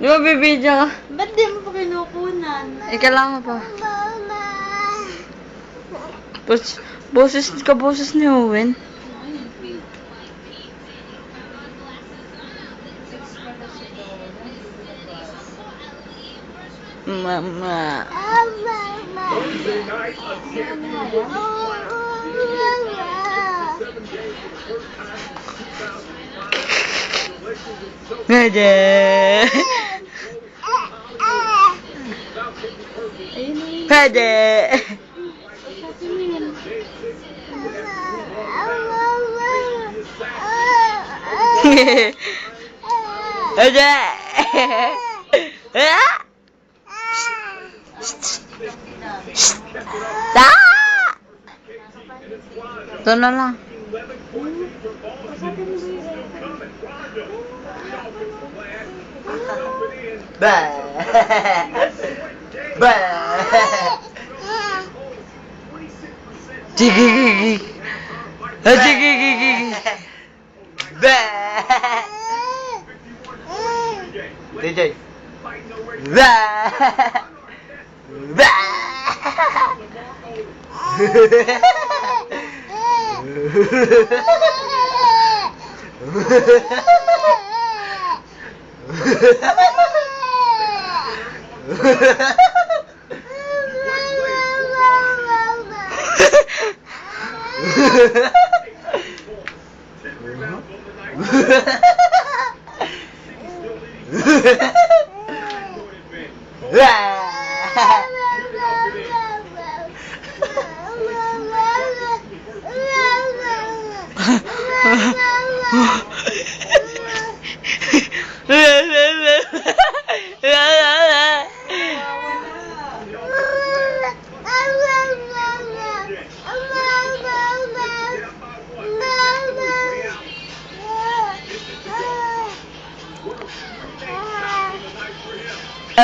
Di ba bibidyo ka? Ba't di mo pa kinukunan? Ika lang pa. Boses ni Owen. Mama. Ngede. Ngede. Ngede. Ito na lang. Ba. Ba. Jigigigi. Jigigigi. Ba. DJ. Ba. Ba.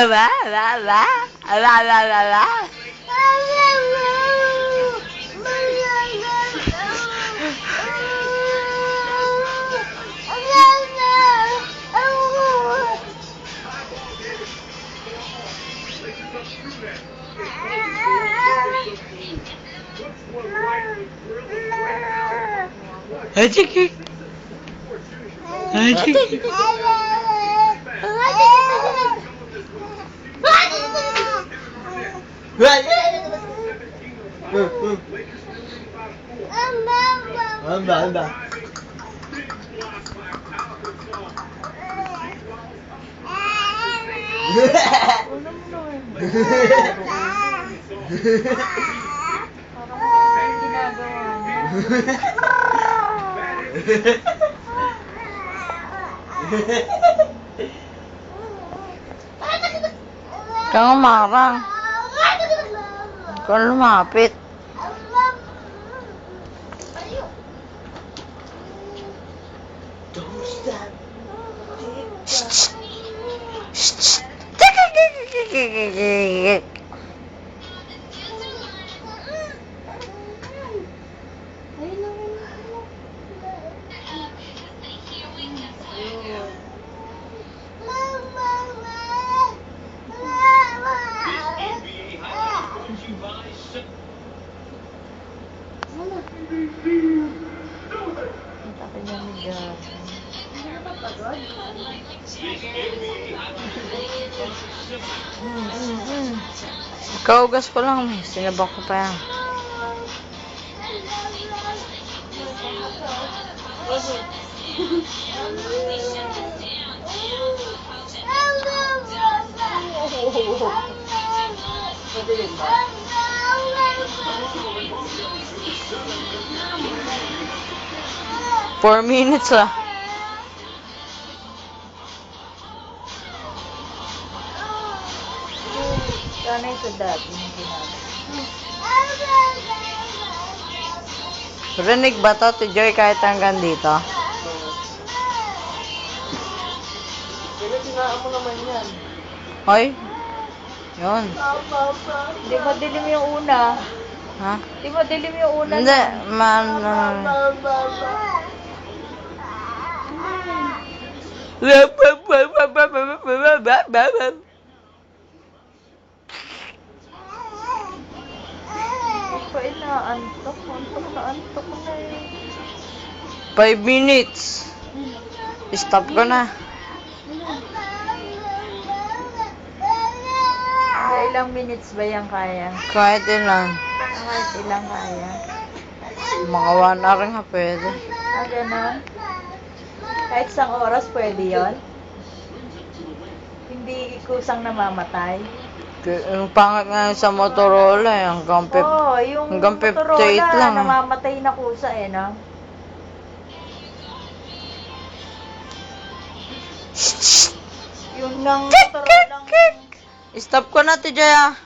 La la la la la la la. Ajik. Ajik. Anda. Kang marang. Kang lumapit. Don't stop. Kaugas ko lang, sinabak ko pa yan. Four minutes lah. Sanay sa dati. Rinig ba to, Joy, kahit hanggang dito? Pinatinaan mo naman yan. Hoy? Yun. Hindi madilim yung una. Ha? Hindi madilim yung una. Hindi, Hindi pa inaantok. Antok na antok na eh. 5 minutes. Stop ko na. Ilang minutes ba yan kaya? Kahit ilan. Kahit ilang kaya. Mga 1 hour nga pwede. Ah, ganun. Kahit isang oras pwede yon. Hindi kusang namamatay. Yung pangit nga sa Motorola eh, hanggang Oo, yung hanggang 58 Motorola, lang. namamatay na kusa eh, no? Yung ng Motorola. Stop ko na, Tijaya.